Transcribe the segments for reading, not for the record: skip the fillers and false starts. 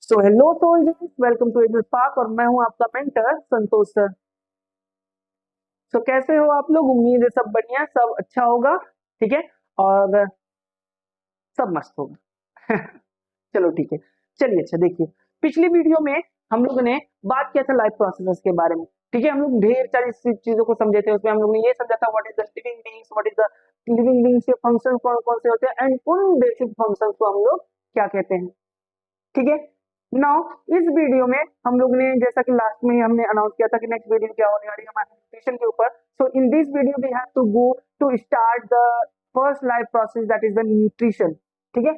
So hello soldiers, welcome to Adel park और मैं हूं आपका मेंटर संतोष सर। सो कैसे हो आप लोग? उम्मीद है सब बढ़िया, सब अच्छा होगा। ठीक है, और सब मस्त होगा। चलो ठीक है। चलिए, अच्छा देखिए, पिछली वीडियो में हम लोगों ने बात किया था लाइफ प्रोसेसेस के बारे में। ठीक है, हम लोग ढेर सारी चीजों को समझे थे। उसमें हम लोग ने ये समझा था what is the living beings, what is the living beings के फंक्शन कौन कौन से होते हैं एंड उन बेसिक फंक्शंस को हम लोग क्या कहते हैं। ठीक है, नाउ इस वीडियो में हम लोग ने, जैसा कि लास्ट में ही हमने अनाउंस किया था कि नेक्स्ट वीडियो क्या होने वाली है हमारे न्यूट्रिशन के ऊपर। So in this video we have to go to start the first life process, that is the nutrition. ठीक है,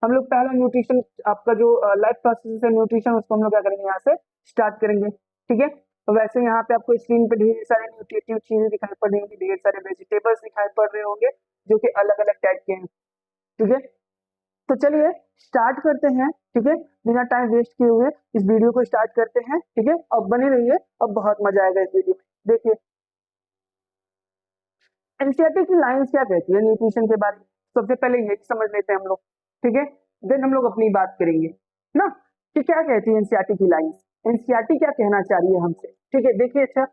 हम लोग पहला न्यूट्रिशन, आपका जो लाइफ प्रोसेस है न्यूट्रिशन, उसको हम लोग क्या करेंगे, यहाँ से स्टार्ट करेंगे। ठीक है, तो वैसे यहाँ पे आपको स्क्रीन पे ढेर सारे न्यूट्रिटिव चीजें दिखाई पड़ रही होंगी, ढेर सारे वेजिटेबल्स दिखाई पड़ रहे होंगे जो कि अलग अलग टाइप के हैं। ठीक है, तो चलिए स्टार्ट करते हैं। ठीक है, बिना टाइम वेस्ट किए हुए इस वीडियो को स्टार्ट करते हैं। ठीक है, अब बने रहिए, अब बहुत मजा आएगा इस वीडियो में। देखिए, एनसीईआरटी की लाइंस क्या कहती है न्यूट्रिशन के बारे में, सबसे पहले यही समझ लेते हैं हम लोग। ठीक है, देन हम लोग अपनी बात करेंगे ना कि क्या कहती है एनसीईआरटी की लाइंस, एनसीईआरटी क्या कहना चाह रही है हमसे। ठीक है, देखिए, अच्छा,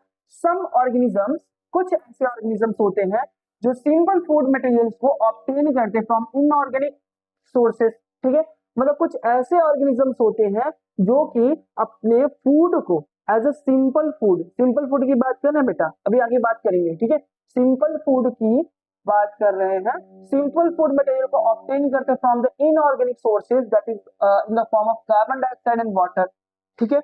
सम ऑर्गेनिजम्स, कुछ ऐसे ऑर्गेनिजम्स होते हैं जो सिंपल फूड मटेरियल्स को ऑब्टेन करते हैं फ्रॉम इनऑर्गेनिक सोर्सेस। ठीक है, मतलब कुछ ऐसे ऑर्गेनिजम्स होते हैं जो कि अपने फूड को एज अ सिंपल फूड की बात करें बेटा, अभी आगे बात करेंगे। ठीक है, सिंपल फूड की बात कर रहे हैं। सिंपल फूड मटेरियल को ऑब्टेन करते from the inorganic sources, that is in the form of carbon dioxide and water. ठीक है,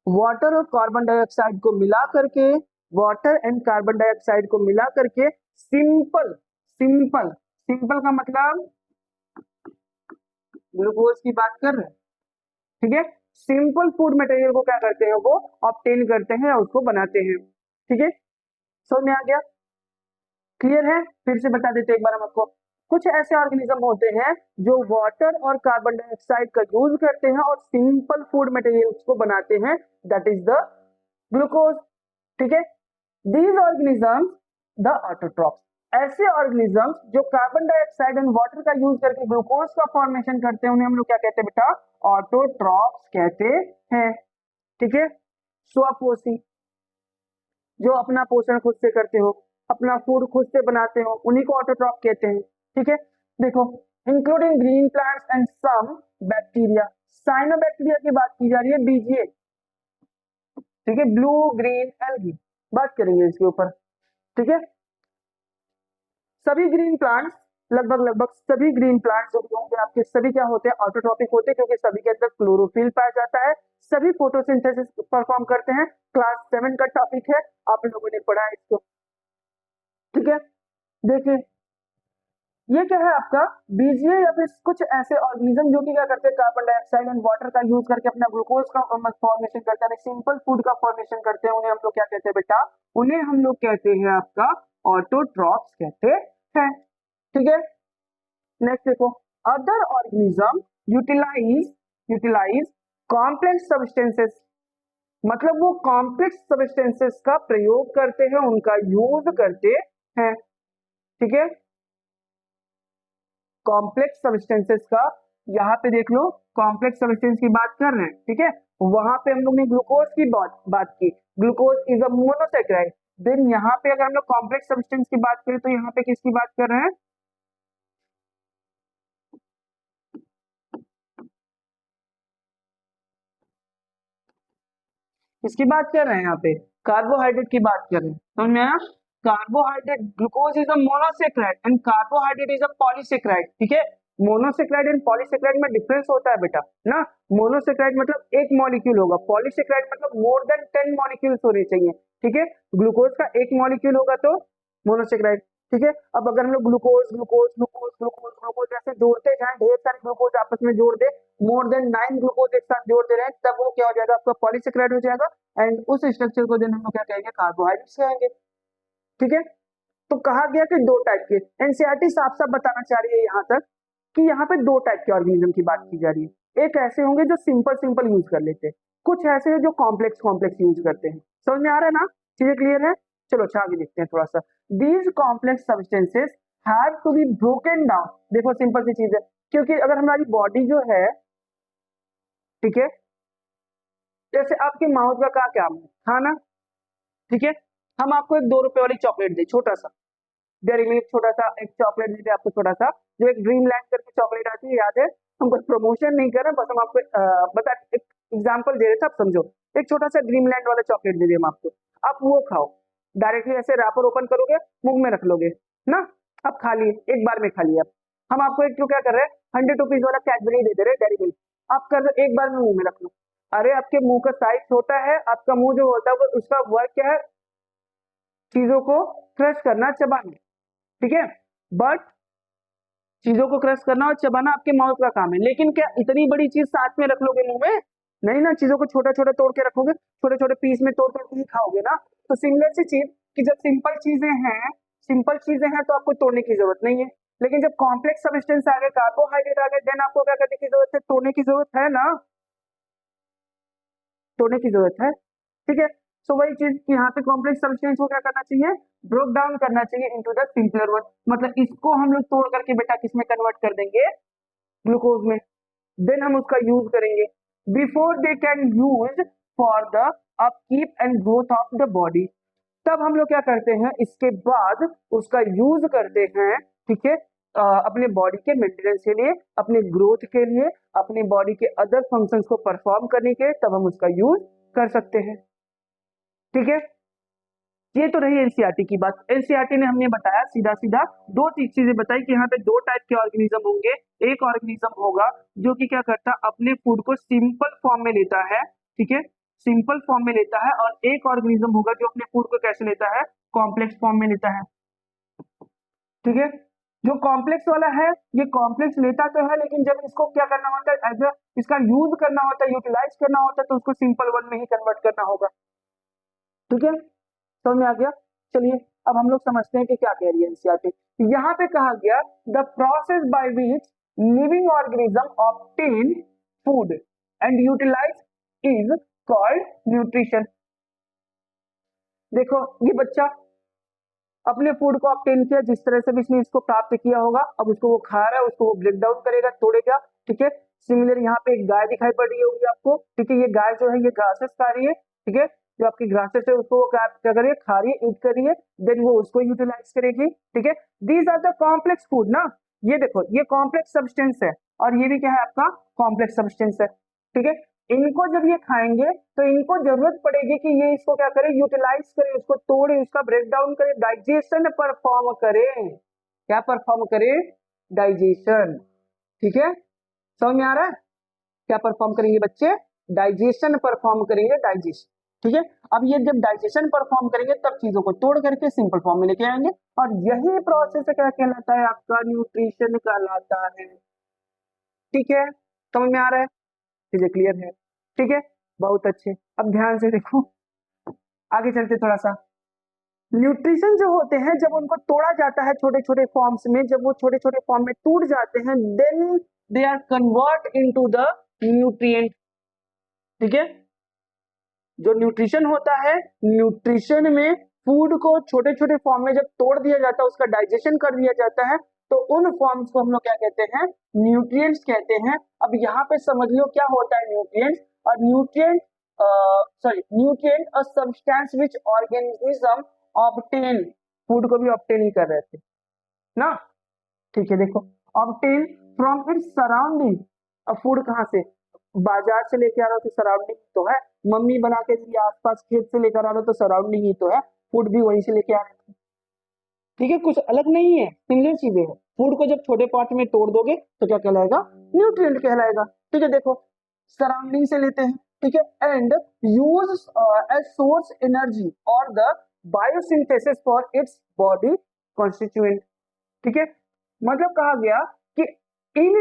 वाटर और कार्बन डाइऑक्साइड को मिला करके, वाटर एंड कार्बन डाइऑक्साइड को मिला करके सिंपल सिंपल सिंपल का मतलब ग्लूकोज की बात कर रहे हैं। ठीक है, सिंपल फूड मटेरियल को क्या करते हैं, वो ऑब्टेन करते हैं और उसको बनाते हैं। ठीक है, समझ में आ गया? क्लियर है? फिर से बता देते एक बार हम आपको। कुछ ऐसे ऑर्गेनिज्म होते हैं जो वाटर और कार्बन डाइऑक्साइड का यूज करते हैं और सिंपल फूड मटेरियल्स को बनाते हैं, दैट इज द ग्लूकोज। ठीक है, दीज ऑर्गेनिजम्स द ऑटोट्रॉफ्स, ऐसे ऑर्गेनिजम्स जो कार्बन डाइऑक्साइड एंड वाटर का यूज करके ग्लूकोज का फॉर्मेशन करते हैं, उन्हें हम लोग क्या कहते हैं बेटा, ऑटोट्रॉफ्स कहते हैं। ठीक है, स्वपोषी, जो अपना पोषण खुद से करते हो, अपना फूड खुद से बनाते हो, उन्हीं को ऑटोट्रॉफ कहते हैं। ठीक है, देखो, including green plants and some bacteria, cyanobacteria की बात की जा रही है, बीजीए। ठीक है, ब्लू ग्रीन एल्गी, बात करेंगे इसके ऊपर। ठीक है, सभी ग्रीन प्लांट्स, लगभग सभी ग्रीन प्लांट्स जो भी होंगे आपके, सभी क्या होते हैं, ऑटोट्रॉपिक होते हैं, क्योंकि सभी के अंदर क्लोरोफिल पाया जाता है, सभी फोटोसिंथेसिस परफॉर्म करते हैं। क्लास 7 का टॉपिक है, आप लोगों ने पढ़ा है इसको। ठीक है, देखिए, ये क्या है आपका बीजीए, या फिर कुछ ऐसे ऑर्गेनिज्म जो कि क्या करते हैं, कार्बन डाइऑक्साइड एंड वाटर का यूज करके अपना ग्लूकोज का फॉर्मेशन करते हैं, सिंपल फूड का फॉर्मेशन करते हैं, उन्हें हम लोग क्या कहते हैं बेटा, उन्हें हम लोग कहते हैं आपका ऑटोट्रॉफ्स कहते हैं। ठीक है, नेक्स्ट देखो, other organism utilize utilize complex substances, मतलब वो कॉम्प्लेक्स सब्सटेंसेस का प्रयोग करते हैं, उनका यूज करते हैं। ठीक है, कॉम्प्लेक्स सब्सटेंसेस का, यहाँ पे देख लो, कॉम्प्लेक्स सब्सटेंस की बात कर रहे हैं। ठीक है, वहां पे हम लोग ने ग्लूकोज की बात की, glucose is a monosaccharide. Then यहाँ पे अगर हम लोग कॉम्प्लेक्स सब्सटेंस की बात करें तो यहाँ पे किसकी बात कर रहे हैं, किसकी बात कर रहे हैं, यहाँ पे कार्बोहाइड्रेट की बात कर रहे हैं। समझ में आया? Carbohydrate, glucose is a monosaccharide and carbohydrate is a polysaccharide. ठीक है, मोनोसेक्राइड एंड पॉलीसेक्राइड में डिफरेंस होता है बेटा ना। मोनोसेक्राइड मतलब एक मॉलिक्यूल होगा, पॉलीसेक्राइड मतलब मोर देन 10 मॉलिक्यूल्स होने चाहिए। ठीक है, ग्लूकोज का एक मॉलिक्यूल होगा तो मोनोसेक्राइड। ठीक है, अब अगर हम लोग glucose glucose glucose glucose glucose ऐसे जोड़ते जाएं, ढेर सारे ग्लूकोज आपस में जोड़ दे, मोर देन 9 ग्लूकोज एक साथ जोड़ते रहे, तब वो क्या हो जाएगा, आपका पॉलीसेक्राइड हो जाएगा। एंड उस स्ट्रक्चर को हम लोग क्या कहेंगे, कार्बोहाइड्रेट्स कहेंगे। ठीक है, तो कहा गया कि दो टाइप के, एनसीईआरटी साफ साफ बताना चाह रही है यहाँ तक कि यहाँ पे दो टाइप के ऑर्गेनिज्म की बात की जा रही है। एक ऐसे होंगे जो सिंपल सिंपल यूज कर लेते हैं, कुछ ऐसे हैं जो कॉम्प्लेक्स कॉम्प्लेक्स यूज करते हैं। समझ में आ रहा है ना? चीजें क्लियर है? चलो अच्छा आगे देखते हैं थोड़ा सा। These complex substances have to be broken down, देखो सिंपल सी चीज है, क्योंकि अगर हमारी बॉडी जो है, ठीक है, जैसे आपके माउथ का क्या काम है, खाना, ठीक है। हम आपको एक 2 रुपए वाली चॉकलेट दे, छोटा सा डेयरी मिल्क, छोटा सा एक चॉकलेट दे दे आपको, छोटा सा जो एक ड्रीम लैंड करके चॉकलेट आती है, याद है। हम कुछ प्रमोशन नहीं कर रहे, बस हम आपको बता एक एग्जाम्पल दे रहे थे, आप समझो। एक छोटा सा ड्रीम लैंड वाला चॉकलेट दे दिए हम आपको, आप वो खाओ। डायरेक्टली ऐसे रैपर ओपन करोगे, मुंह में रख लोगे ना, आप खा लिए, एक बार में खा लिए आप। हम आपको एक तो क्या कर रहे हैं, 100 रुपीज वाला कैडबरी दे दे रहे डेयरी मिल्क, आप कर रहे एक बार में मुंह में रख लो। अरे आपके मुंह का साइज छोटा है, आपका मुंह जो होता है वो उसका वर्क क्या है, चीजों को क्रश करना, चबाना, ठीक है। बट चीजों को क्रश करना और चबाना आपके माउथ का काम है, लेकिन क्या इतनी बड़ी चीज साथ में रख लोगे मुंह में? नहीं ना, चीजों को छोटा छोटा तोड़ के रखोगे, छोटे छोटे पीस में तोड़ तोड़ के ही खाओगे ना। तो सिमिलर सी चीज कि जब सिंपल चीजें हैं तो आपको तोड़ने की जरूरत नहीं है, लेकिन जब कॉम्प्लेक्स सब्सटेंस आ गए, कार्बोहाइड्रेट आ गए, देन आपको क्या करने की जरूरत है, तोड़ने की जरूरत है ना, तोड़ने की जरूरत है, ठीक है। सो वही चीज कि यहाँ पे कॉम्प्लेक्स सब्सटेंस को क्या करना चाहिए, ब्रोक डाउन करना चाहिए इनटू द सिंपलर वन। मतलब इसको हम लोग तोड़ करके बेटा किसमें कन्वर्ट कर देंगे, ग्लूकोज में, देन हम उसका यूज करेंगे before they can use for the upkeep and growth of the body. तब हम लोग क्या करते हैं, इसके बाद उसका यूज करते हैं, ठीक है, अपने बॉडी के मेंटेनेंस के लिए, अपने ग्रोथ के लिए, अपने बॉडी के अदर फंक्शंस को परफॉर्म करने के, तब हम उसका यूज कर सकते हैं, ठीक है। ये तो रही एनसीईआरटी की बात। एनसीईआरटी ने हमने बताया सीधा सीधा दो चीजें बताई कि यहाँ पे दो टाइप के ऑर्गेनिज्म होंगे। एक ऑर्गेनिज्म होगा जो कि क्या करता है, अपने फूड को सिंपल फॉर्म में लेता है, ठीक है, सिंपल फॉर्म में लेता है। और एक ऑर्गेनिज्म होगा जो अपने फूड को कैसे लेता है, कॉम्प्लेक्स फॉर्म में लेता है, ठीक है। जो कॉम्प्लेक्स वाला है, ये कॉम्प्लेक्स लेता तो है, लेकिन जब इसको क्या करना होता है, एज इसका यूज करना होता है, यूटिलाइज करना होता है, तो उसको सिंपल वन में ही कन्वर्ट करना होगा, ठीक है। समझ में आ गया। चलिए अब हम लोग समझते हैं कि क्या कह रही है एनसीईआरटी। यहाँ पे कहा गया the process by which living organism obtain food and utilize is called nutrition. देखो ये बच्चा अपने फूड को ऑब्टेन किया, जिस तरह से भी इसने इसको प्राप्त किया होगा, अब उसको वो खा रहा है, उसको वो ब्रेक डाउन करेगा, तोड़ेगा, ठीक है। सिमिलर यहाँ पे एक गाय दिखाई पड़ रही होगी आपको, ठीक है। ये गाय जो है ये घासेस खा रही है, ठीक है। जो आपकी ग्रासेस है उसको वो क्या कर रही है, खा रही है, ईट कर रही है, देन वो उसको यूटिलाइज करेगी, ठीक है। These are the complex food ना, ये देखो ये कॉम्प्लेक्स सब्सटेंस है, और ये भी क्या है आपका कॉम्प्लेक्स सब्सटेंस है, ठीक है। इनको जब ये खाएंगे तो इनको जरूरत पड़ेगी कि ये इसको क्या करे, यूटिलाइज करे, उसको तोड़े, उसका ब्रेक डाउन करे, डाइजेशन परफॉर्म करे। क्या परफॉर्म करे, डाइजेशन, ठीक है। समझ में आ रहा है, क्या परफॉर्म करेंगे बच्चे, डाइजेशन परफॉर्म करेंगे, डाइजेशन, ठीक है। अब ये जब डाइजेशन परफॉर्म करेंगे तब चीजों को तोड़ करके सिंपल फॉर्म में लेके आएंगे, और यही प्रोसेस क्या कहलाता है, आपका न्यूट्रिशन कहलाता है, ठीक है। समझ में आ रहा है, चीजें क्लियर है, ठीक है, बहुत अच्छे। अब ध्यान से देखो, आगे चलते थोड़ा सा। न्यूट्रिशन जो होते हैं जब उनको तोड़ा जाता है छोटे छोटे फॉर्म्स में, जब वो छोटे छोटे फॉर्म में टूट जाते हैं, then they are convert into the nutrient, ठीक है। जो न्यूट्रिशन होता है, न्यूट्रिशन में फूड को छोटे छोटे फॉर्म में जब तोड़ दिया जाता है, उसका डाइजेशन कर दिया जाता है, तो उन फॉर्म्स को हम लोग क्या कहते हैं, न्यूट्रिएंट्स कहते हैं। अब यहाँ पे समझ लो क्या होता है न्यूट्रिएंट्स। और nutrient a substance which organism obtain, food को भी ऑब्टेन ही कर रहे थे ना, ठीक है। देखो ऑब्टेन फ्रॉम इट्स सराउंडिंग, अब फूड कहाँ से, बाजार से लेके आ रहा हो तो सराउंडिंग तो है, मम्मी बना के दी आसपास खेत से लेकर आ रहा हो तो सराउंडिंग ही तो है, फूड भी वहीं से लेके आ रहे थे, ठीक है। कुछ अलग नहीं है, सिमिलर चीजें हैं। फूड को जब छोटे पार्ट में तोड़ दोगे तो क्या कहलाएगा, न्यूट्रिएंट कहलाएगा, ठीक है। देखो सराउंडिंग से लेते हैं, ठीक है, and use as source energy और the biosynthesis for its body constituent, ठीक है। मतलब कहा गया कि इन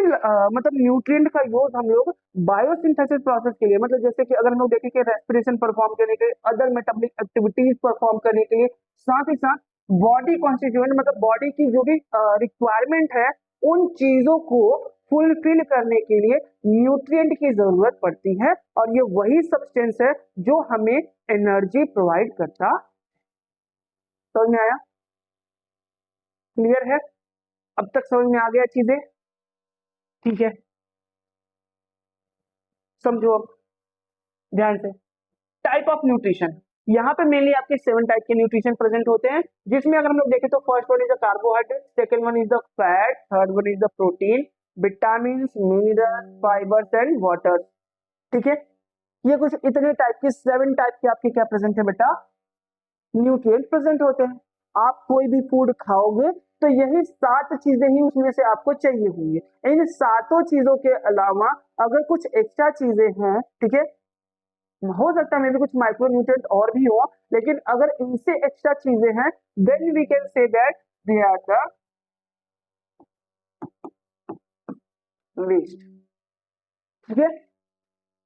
मतलब न्यूट्रिएंट का यूज हम लोग बायोसिंथेसिस प्रोसेस के लिए, मतलब जैसे कि अगर हम लोग देखें कि रेस्पिरेशन परफॉर्म करने के लिए, अदर मेटाबॉलिक एक्टिविटीज परफॉर्म करने के लिए, साथ ही साथ बॉडी कॉन्स्टिट्यूएंट मतलब बॉडी की जो भी रिक्वायरमेंट है, उन चीजों को फुलफिल करने के लिए न्यूट्रिएंट की जरूरत पड़ती है, और ये वही सब्सटेंस है जो हमें एनर्जी प्रोवाइड करता। समझ में आया, क्लियर है, अब तक समझ में आ गया चीजें, ठीक है। समझो अब ध्यान से। टाइप ऑफ न्यूट्रिशन, यहाँ पे मेनली आपके 7 टाइप के न्यूट्रिशन प्रेजेंट होते हैं, जिसमें अगर हम लोग देखें तो first one is the carbohydrate, second one is the fat, third one is the protein, vitamin, minerals, fibres and water. ठीक है, ये कुछ इतने टाइप के 7 टाइप के आपके क्या प्रेजेंट है बेटा, न्यूट्रिएंट प्रेजेंट होते हैं। आप कोई भी फूड खाओगे तो यही 7 चीजें ही उसमें से आपको चाहिए होंगी। इन 7 चीजों के अलावा अगर कुछ एक्स्ट्रा चीजें हैं, ठीक है, हो सकता है मे भी कुछ माइक्रो न्यूट्रिएंट और भी हो, लेकिन अगर इनसे एक्स्ट्रा चीजें हैं then we can say that they are the waste. ठीक है,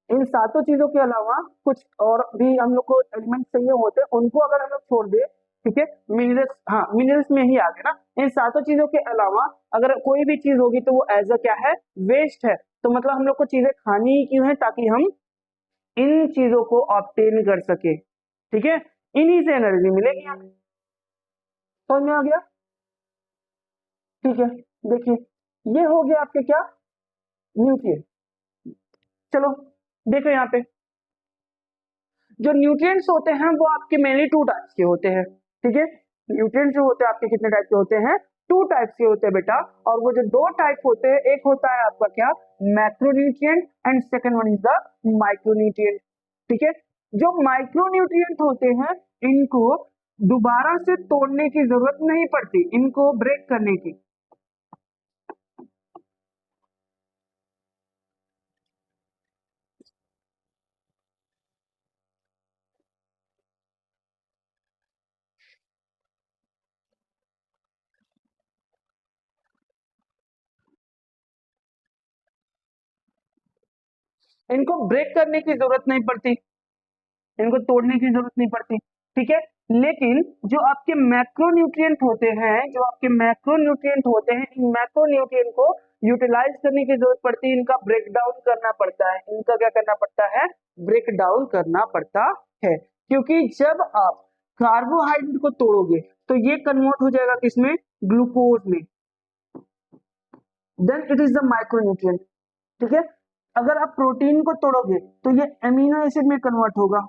इन 7 चीजों के अलावा कुछ और भी हम लोग को एलिमेंट चाहिए होते हैं, उनको अगर हम लोग छोड़ दे, ठीक है, मिनरल्स, हाँ मिनरल्स में ही आ गए ना। इन 7 चीजों के अलावा अगर कोई भी चीज होगी तो वो एज अ क्या है, वेस्ट है। तो मतलब हम लोग को चीजें खानी ही क्यों है, ताकि हम इन चीजों को ऑब्टेन कर सके। ठीक है, इन्हीं से एनर्जी मिलेगी हमें। समझ में आ गया? ठीक है, देखिए ये हो गया आपके क्या, न्यूट्रिएंट। चलो देखो यहाँ पे जो न्यूट्रिएंट्स होते हैं वो आपके मेनली 2 टाइप्स के होते हैं। ठीक है, न्यूट्रिएंट्स जो होते हैं आपके कितने टाइप के होते हैं, 2 टाइप्स के होते हैं बेटा। और वो जो 2 टाइप होते हैं, एक होता है आपका क्या, macronutrient, and second one is the micronutrient. ठीक है, जो माइक्रोन्यूट्रिएंट होते हैं इनको दोबारा से तोड़ने की जरूरत नहीं पड़ती, इनको ब्रेक करने की। इनको ब्रेक करने की जरूरत नहीं पड़ती, इनको तोड़ने की जरूरत नहीं पड़ती। ठीक है, लेकिन जो आपके मैक्रोन्यूट्रिएंट होते हैं, जो आपके मैक्रोन्यूट्रिएंट होते हैं, इन मैक्रोन्यूट्रिएंट को यूटिलाइज करने की जरूरत पड़ती है, इनका ब्रेक डाउन करना पड़ता है। इनका क्या करना पड़ता है, ब्रेक डाउन करना पड़ता है। क्योंकि जब आप कार्बोहाइड्रेट को तोड़ोगे तो ये कन्वर्ट हो जाएगा किसमें, ग्लूकोज में, then it is the micronutrient. ठीक है, अगर आप प्रोटीन को तोड़ोगे तो ये एमिनो एसिड में कन्वर्ट होगा,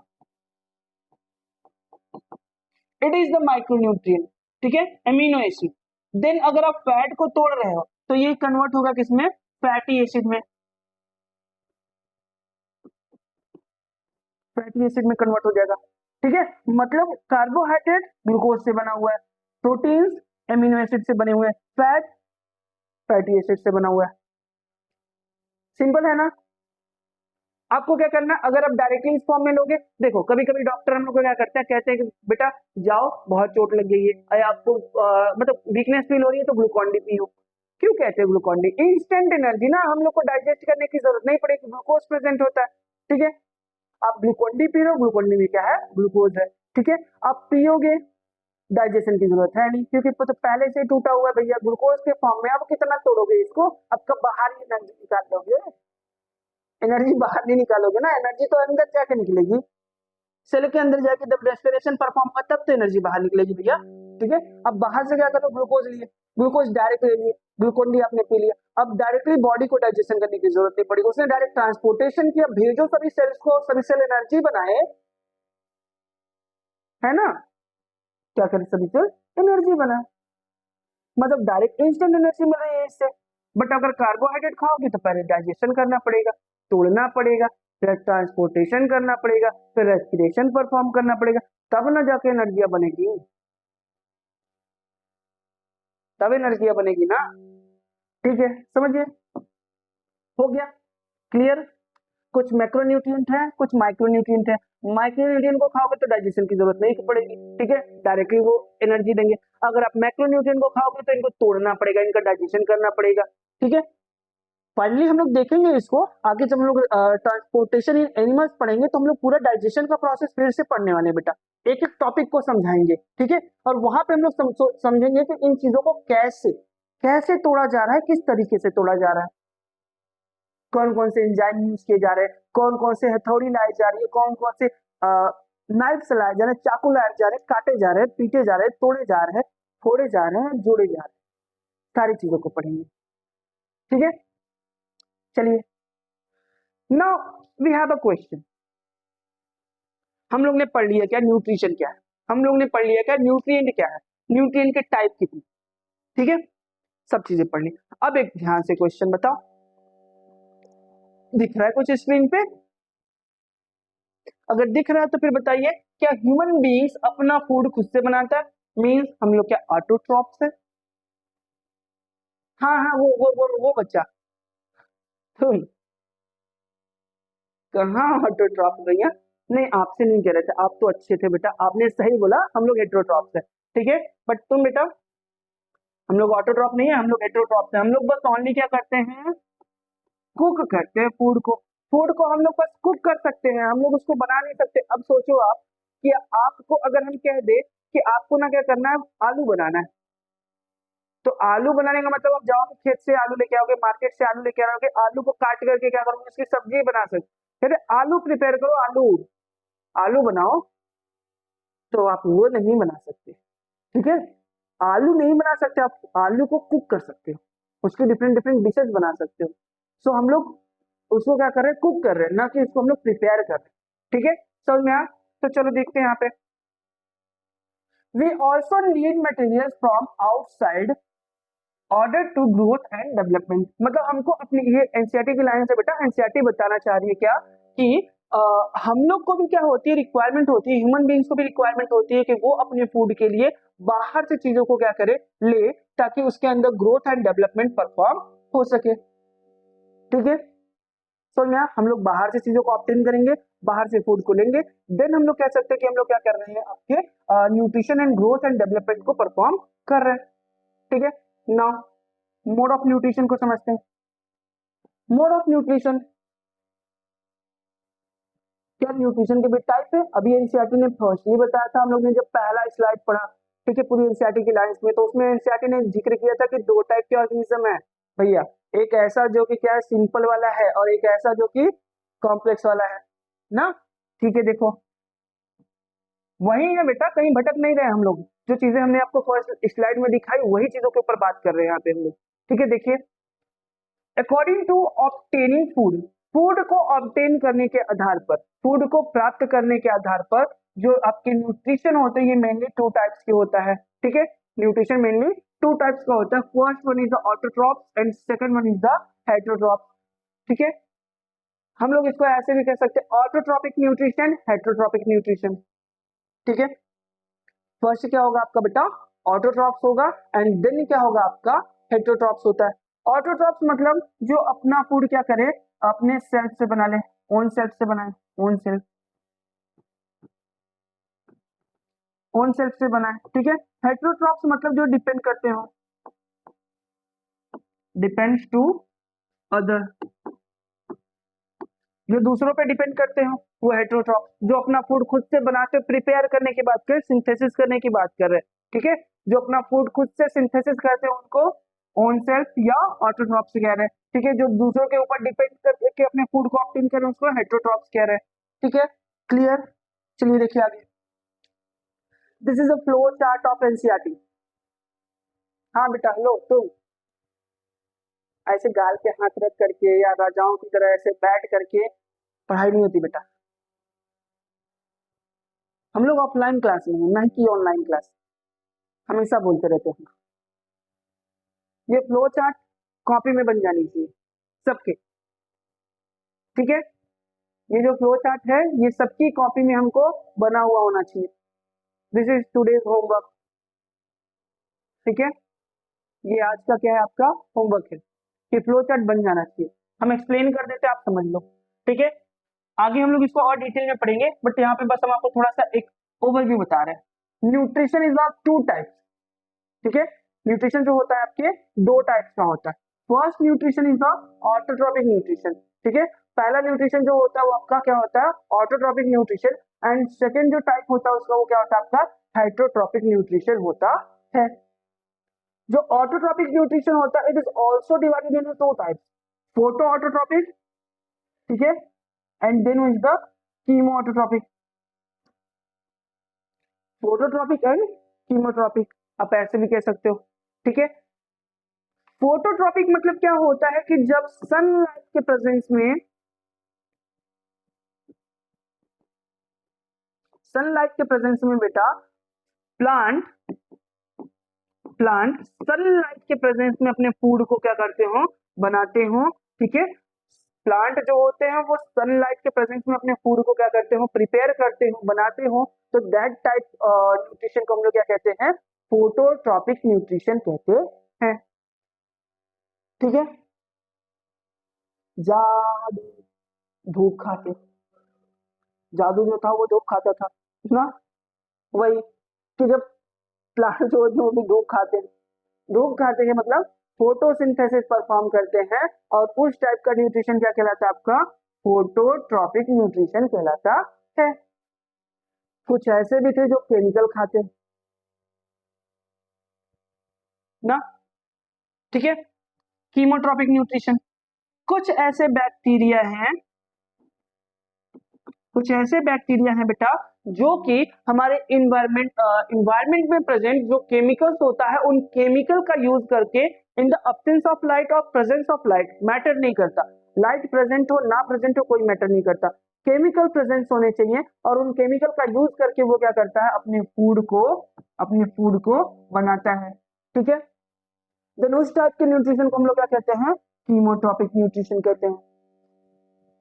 इट इज द माइक्रोन्यूट्रिएंट। ठीक है, एमिनो एसिड। देन अगर आप फैट को तोड़ रहे हो तो ये कन्वर्ट होगा किसमें, फैटी एसिड में, फैटी एसिड में कन्वर्ट हो जाएगा। ठीक है, मतलब कार्बोहाइड्रेट ग्लूकोज से बना हुआ है, प्रोटीन्स एमिनो एसिड से बने हुए हैं, फैट फैटी एसिड से बना हुआ है। सिंपल है ना? आपको क्या करना है, अगर आप डायरेक्टली इस फॉर्म में लोगे, देखो कभी कभी डॉक्टर हम लोग को क्या करते हैं, कहते हैं कि बेटा जाओ बहुत चोट लग गई है, अरे आपको मतलब वीकनेस फील हो रही है तो ग्लूकॉन डी पियो। क्यों कहते हैं ग्लूकॉन डी, इंस्टेंट एनर्जी ना, हम लोग को डाइजेस्ट करने की जरूरत नहीं पड़ेगी, ग्लूकोज प्रेजेंट होता है। ठीक है, आप ग्लूकॉन डी पी रहे हो, ग्लूकॉन डी में क्या है, ग्लूकोज है। ठीक है, आप पियोगे, डाइजेशन की जरूरत है नहीं, क्योंकि तो पहले से टूटा हुआ है भैया, ग्लूकोज के फॉर्म में। आप कितना तोड़ोगे इसको, आपका बाहर ही एनर्जी निकाल दोगे, एनर्जी बाहर नहीं निकालोगे ना, एनर्जी तो अंदर जाके निकलेगी, सेल के अंदर जाके जब रेस्पिरेशन परफॉर्म होगा तब तो एनर्जी बाहर निकलेगी भैया। ठीक है, अब बाहर से क्या करो, ग्लूकोज लिए, ग्लूकोज डायरेक्ट ले लिए, ग्लूकोन डी आपने पी लिया, अब डायरेक्टली बॉडी को डाइजेशन करने की जरूरत नहीं पड़ी, उसने डायरेक्ट ट्रांसपोर्टेशन किया, भेजो सभी सेल्स को, सभी सेल एनर्जी बनाए, है ना, क्या करे सभी सेल, एनर्जी बनाए, मतलब डायरेक्ट इंस्टेंट एनर्जी मिल रही है इससे। बट अगर कार्बोहाइड्रेट खाओगे तो पहले डाइजेशन करना पड़ेगा, तोड़ना पड़ेगा, फिर ट्रांसपोर्टेशन करना पड़ेगा, फिर रेस्पिरेशन परफॉर्म करना पड़ेगा, तब ना जाके एनर्जियां बनेगी, तब एनर्जियां बनेगी ना। ठीक है, समझिए, हो गया क्लियर। कुछ मैक्रोन्यूट्रिएंट है, कुछ माइक्रोन्यूट्रिएंट है। माइक्रोन्यूट्रिएंट को खाओगे तो डाइजेशन की जरूरत नहीं पड़ेगी, ठीक है, डायरेक्टली वो एनर्जी देंगे। अगर आप मैक्रोन्यूट्रिएंट को खाओगे तो इनको तोड़ना पड़ेगा, इनका डाइजेशन करना पड़ेगा। ठीक है, फाइनली हम लोग देखेंगे इसको आगे, जब हम लोग ट्रांसपोर्टेशन इन एनिमल्स पढ़ेंगे तो हम लोग पूरा डाइजेशन का प्रोसेस फिर से पढ़ने वाले हैं बेटा, एक एक टॉपिक को समझाएंगे। ठीक है, और वहां पे हम लोग समझेंगे कि इन चीजों को कैसे कैसे तोड़ा जा रहा है, किस तरीके से तोड़ा जा रहा है, कौन कौन से एंजाइम यूज किए जा रहे हैं, कौन कौन से हथौड़ी लाई जा रही है, कौन कौन से नाइफ लाए जा रहे हैं, चाकू लाए जा रहे हैं, काटे जा रहे हैं, पीटे जा रहे हैं, तोड़े जा रहे हैं, फोड़े जा रहे हैं, जोड़े जा रहे हैं, सारी चीजों को पढ़ेंगे। ठीक है, चलिए, now we have a question, हम लोग ने पढ़ लिया क्या न्यूट्रिशन क्या है, हम लोग ने पढ़ लिया क्या न्यूट्रिएंट क्या है, न्यूट्रिएंट के टाइप कितने, ठीक है, सब चीजें पढ़ ली। अब एक ध्यान से क्वेश्चन बताओ, दिख रहा है कुछ स्क्रीन पे? अगर दिख रहा है तो फिर बताइए, क्या ह्यूमन बीइंग्स अपना फूड खुद से बनाता है? मीन्स हम लोग क्या ऑटोट्रॉप्स है? हाँ हाँ, वो बच्चा, तुम कहाँ ऑटोट्रॉप भैया? नहीं, आपसे नहीं कह रहे थे, आप तो अच्छे थे बेटा, आपने सही बोला हम लोग हेटेरोट्रॉप्स है, ठीक है, बट तुम बेटा, हम लोग ऑटोट्रॉप नहीं है, हम लोग हेटेरोट्रॉप्स है। हम लोग बस ओनली क्या करते हैं, कुक करते हैं फूड को, फूड को हम लोग बस कुक कर सकते हैं, हम लोग उसको बना नहीं सकते। अब सोचो आप कि आपको अगर हम कह दे कि आपको ना क्या करना है, आलू बनाना है, तो आलू बनाने का मतलब आप जाओगे खेत से आलू लेके आओगे, मार्केट से आलू लेके आओगे, आलू को काट करके क्या करोगे, उसकी सब्जी बना सकते, कहते आलू प्रिपेयर करो, आलू आलू बनाओ, तो आप वो नहीं बना सकते, ठीक है, आलू नहीं बना सकते, आप आलू को कुक कर सकते हो, उसके डिफरेंट डिफरेंट डिशेज बना सकते हो। सो हम लोग उसको क्या कर रहे हैं, कुक कर रहे हैं, ना कि उसको हम लोग प्रिपेयर कर रहे हैं, ठीक है, समझ में आया? तो चलो देखते हैं यहाँ पे, we also need material from outside order to growth and development. मतलब हमको अपनी, ये एनसीईआरटी की लाइन से बेटा, एनसीईआरटी बताना चाह रही है क्या कि हम लोग को भी क्या होती है, रिक्वायरमेंट होती है, ह्यूमन बीइंग्स को भी रिक्वायरमेंट होती है कि वो अपने फूड के लिए बाहर से चीजों को क्या करे, ले, ताकि उसके अंदर ग्रोथ एंड डेवलपमेंट परफॉर्म हो सके, ठीक है। तो यहाँ हम लोग बाहर से चीजों को ऑब्टेन करेंगे, बाहर से फूड को लेंगे, देन हम लोग कह सकते हैं कि हम लोग क्या कर रहे हैं, आपके nutrition and growth and development को परफॉर्म कर रहे हैं, ठीक है। नाउ मोड ऑफ न्यूट्रिशन को समझते हैं। मोड ऑफ न्यूट्रिशन, क्या न्यूट्रिशन के भी टाइप है, अभी एनसीईआरटी ने फर्स्टली बताया था, हम लोग ने जब पहला स्लाइड पढ़ा, ठीक है, पूरी एनसीईआरटी की लाइंस में, तो उसमें एनसीईआरटी ने जिक्र किया था कि दो टाइप के ऑर्गेनिज्म है भैया, एक ऐसा जो कि क्या है, सिंपल वाला है, और एक ऐसा जो कि कॉम्प्लेक्स वाला है ना, ठीक है। देखो वही है बेटा, कहीं भटक नहीं रहे हम लोग, जो चीजें हमने आपको फर्स्ट स्लाइड में दिखाई वही चीजों के ऊपर बात कर रहे हैं यहाँ पे हम लोग, ठीक है। देखिए, according to obtaining food, food को ऑब्टेन करने के आधार पर, फूड को प्राप्त करने के आधार पर जो आपके न्यूट्रिशन होते हैं, ये मेनली टू टाइप्स के होता है, ठीक है, न्यूट्रिशन मेनली टू टाइप्स का होता है, first one is the autotrophs and second one is the heterotrophs, ठीक है। हम लोग इसको ऐसे भी कह सकते हैं, ऑटोट्रॉपिक न्यूट्रिशन, हेटेरोट्रॉपिक न्यूट्रिशन, ठीक है। फर्स्ट क्या होगा आपका बेटा, ऑटोट्रॉप्स होगा, एंड देन क्या होगा आपका, हेटेरोट्रॉप्स होता है। ऑटोट्रॉप्स मतलब जो अपना फूड क्या करे, अपने सेल्फ से बना ले, ओन सेल्फ से बनाए, ओन सेल्फ, ओन सेल्फ से बनाए, ठीक है। हेटेरोट्रॉप्स मतलब जो डिपेंड करते हो, डिपेंड्स टू अदर, जो दूसरों पे डिपेंड करते हो वो हेटेरोट्रॉप्स, जो अपना फूड खुद से बनाते, प्रिपेयर करने की बात करें, सिंथेसिस करने की बात कर रहे हैं, ठीक है, जो अपना फूड खुद से सिंथेसिस करते हैं उनको ओन सेल्फ या ऑटोट्रॉप्स कह रहे हैं, ठीक है। जो दूसरों के ऊपर डिपेंड करके अपने फूड को ऑब्टेन करें उसको हेटेरोट्रॉप्स कह रहे हैं, ठीक है, क्लियर। चलिए देखिए आगे, this is a flow chart of NCERT. हाँ बेटा, लो तुम ऐसे गाल पे हाथ रख करके या राजाओं की तरह ऐसे बैठ करके पढ़ाई नहीं होती बेटा, हम लोग ऑफलाइन क्लास में हैं, ना कि ऑनलाइन क्लास, हमेशा बोलते रहते हैं। ये फ्लो चार्ट कॉपी में बन जानी चाहिए सबके, ठीक है, ये जो फ्लो चार्ट है ये सबकी कॉपी में हमको बना हुआ होना चाहिए, दिस इज टुडेज होमवर्क, ठीक है, ये आज का क्या है आपका होमवर्क है, ये फ्लो चार्ट बन जाना चाहिए, हम एक्सप्लेन कर देते हैं, आप समझ लो, ठीक है। आगे हम लोग इसको और डिटेल में पढ़ेंगे, बट यहाँ पे बस हम आपको थोड़ा सा एक ओवरव्यू बता रहे हैं। Nutrition is of two types, ठीक है, न्यूट्रिशन जो होता है आपके दो टाइप्स का होता है। First nutrition is the autotrophic nutrition, ठीक है, पहला न्यूट्रिशन जो होता है वो आपका क्या होता है, ऑटोट्रॉपिक न्यूट्रिशन, एंड सेकंड जो टाइप होता है उसका वो क्या होता है आपका, हेटेरोट्रॉपिक न्यूट्रिशन होता है। जो ऑटोट्रॉपिक न्यूट्रिशन होता है it is also divided into two types, photo autotrophic, ठीक है, and then is the chemo autotrophic, phototrophic and chemotrophic, आप ऐसे भी कह सकते हो, ठीक है। फोटोट्रॉपिक मतलब क्या होता है कि जब सनलाइट के प्रेजेंस में सनलाइट के प्रेजेंस में बेटा प्लांट सनलाइट के प्रेजेंस में अपने फूड को क्या करते हो, बनाते हो। ठीक है, प्लांट जो होते हैं वो सनलाइट के प्रेजेंस में अपने फूड को क्या करते हो, प्रिपेयर करते हो, बनाते हो। तो दैट टाइप न्यूट्रिशन को हम लोग क्या कहते हैं, फोटोट्रॉपिक न्यूट्रिशन कहते हैं। ठीक है, जादू, धूप खाते, जादू जो था वो धूप खाता था ना, वही कि जब प्लांट जो होते हैं वो भी धूप खाते हैं, धूप खाते हैं मतलब फोटोसिंथेसिस परफॉर्म करते हैं, और उस टाइप का न्यूट्रिशन क्या कहलाता है आपका, फोटोट्रॉपिक न्यूट्रिशन कहलाता है। कुछ ऐसे भी थे जो केमिकल खाते ना। ठीक है, कीमोट्रॉपिक न्यूट्रिशन, कुछ ऐसे बैक्टीरिया हैं, कुछ ऐसे बैक्टीरिया हैं बेटा जो कि हमारे इन्वायरमेंट में प्रेजेंट जो केमिकल्स होता है उन केमिकल का यूज करके in the absence of light और प्रेजेंस ऑफ लाइट, मैटर नहीं करता, लाइट प्रेजेंट हो ना प्रेजेंट हो कोई मैटर नहीं करता, केमिकल प्रेजेंस होने चाहिए, और उन केमिकल का यूज करके वो क्या करता है, अपने फूड को बनाता है। ठीक है, देन उस टाइप के न्यूट्रिशन को हम लोग क्या कहते हैं, कीमोट्रॉपिक न्यूट्रिशन कहते हैं।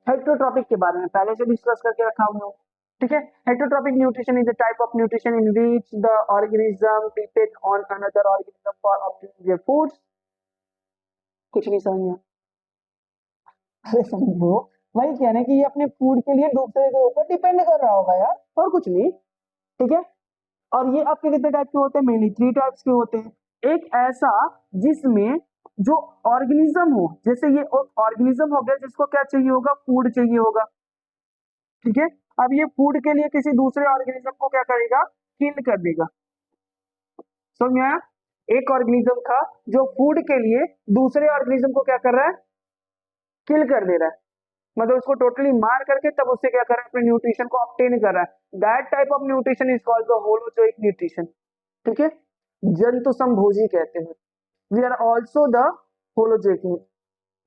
हेटरोट्रॉपिक के बारे में पहले से डिस्कस करके रखा हूं लोग। ठीक है, heterotrophic nutrition is the type of nutrition in which the organism depend on another organism for obtaining their foods. कुछ नहीं समझ में, अरे समझो, वही कह रहे हैं कि ये अपने फूड के लिए दूसरे के ऊपर डिपेंड कर रहा होगा यार, और कुछ नहीं। ठीक है, और ये आपके कितने टाइप के होते हैं, मेनली 3 टाइप्स के होते हैं। एक ऐसा जिसमें जो ऑर्गेनिज्म हो, जैसे ये ऑर्गेनिज्म हो गया जिसको क्या चाहिए होगा, फूड चाहिए होगा। ठीक है, अब ये फूड के लिए किसी दूसरे ऑर्गेनिज्म को क्या करेगा, किल कर देगा। समझ में आया, एक ऑर्गेनिज्म था जो फूड के लिए दूसरे ऑर्गेनिज्म को क्या कर रहा है, किल कर दे रहा है, मतलब उसको टोटली मार करके तब उससे क्या कर रहा है, अपने न्यूट्रिशन को ऑब्टेन कर रहा है। That type of nutrition is called the holozoic nutrition. ठीक है, जंतु संभोजी कहते हैं, we are also the holozoic.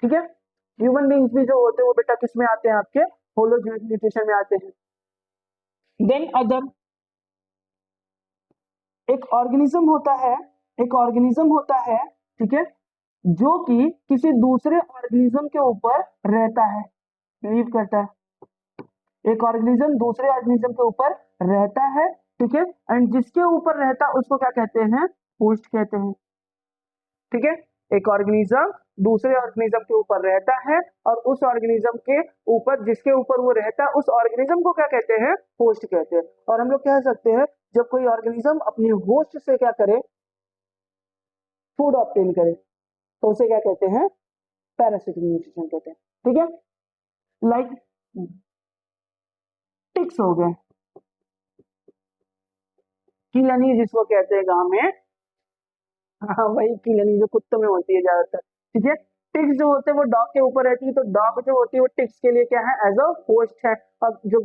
ठीक है, ह्यूमन बींग्स भी जो होते हैं वो बेटा किस में आते हैं, आपके होलोजोइक न्यूट्रिशन में आते हैं। देन अदर, एक ऑर्गेनिज्म होता है, ठीक है, जो कि किसी दूसरे ऑर्गेनिज्म के ऊपर रहता है, लीव करता है। एक ऑर्गेनिज्म दूसरे ऑर्गेनिज्म के ऊपर रहता है, ठीक है, एंड जिसके ऊपर रहता है उसको क्या कहते हैं, होस्ट कहते हैं। ठीक है, एक ऑर्गेनिज्म दूसरे ऑर्गेनिज्म के ऊपर रहता है, और उस ऑर्गेनिज्म के ऊपर, जिसके ऊपर वो रहता है, उस ऑर्गेनिज्म को क्या कहते हैं, होस्ट कहते हैं। और हम लोग कह सकते हैं जब कोई ऑर्गेनिज्म अपने होस्ट से क्या करे, फूड ऑब्टेन करे, तो उसे क्या कहते हैं, पैरासिटिक न्यूट्रिशन कहते हैं। ठीक है, लाइक टिक्स हो गए, कीलनी जिसको कहते हैं गांव में, हाँ वही कीलनी जो कुत्तों में होती है ज्यादातर। ठीक है, टिक्स जो होते हैं वो डॉग के ऊपर रहती है, तो डॉग जो होती है वो टिक्स के लिए क्या है, एज अ होस्ट है, और जो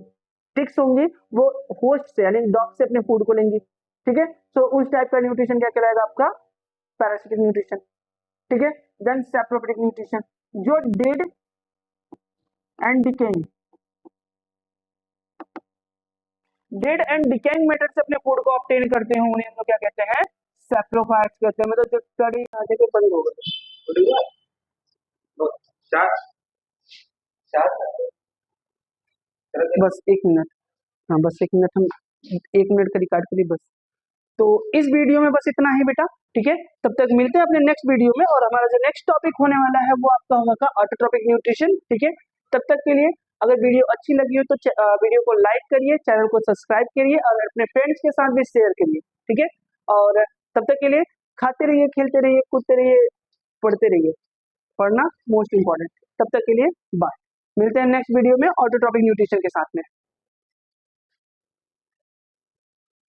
टिक्स होंगी वो होस्ट से यानी डॉग से अपने फूड को लेंगी। ठीक है, तो उस टाइप का न्यूट्रिशन क्या कहलाएगा आपका, पैरासिटिक न्यूट्रिशन। ठीक है, देन सैप्रोफिटिक न्यूट्रिशन, जो डेड एंड डिकेइंग मैटर से अपने फूड को ऑब्टेन करते हैं, उन्हें हम लोग क्या कहते हैं, सैप्रोफाइट्स कहते हैं। मतलब जो स्टडी आगे के बंद हो गए, बस 1 मिनट, हाँ बस 1 मिनट, हम 1 मिनट का रिकॉर्ड करिए बस। तो इस वीडियो में बस इतना ही बेटा। ठीक है, तब तक मिलते हैं अपने नेक्स्ट वीडियो में, और हमारा जो नेक्स्ट टॉपिक होने वाला है वो आपका होगा ऑटोट्रॉपिक न्यूट्रिशन। ठीक है, तब तक के लिए अगर वीडियो अच्छी लगी हो तो वीडियो को लाइक करिए, चैनल को सब्सक्राइब करिए, और अपने फ्रेंड्स के साथ भी शेयर करिए। ठीक है, और तब तक के लिए खाते रहिए, खेलते रहिए, कूदते रहिए, पढ़ते रहिए, पढ़ना मोस्ट इंपॉर्टेंट। तब तक के लिए बाय, मिलते हैं नेक्स्ट वीडियो में ऑटोट्रॉपिक न्यूट्रिशन के साथ में।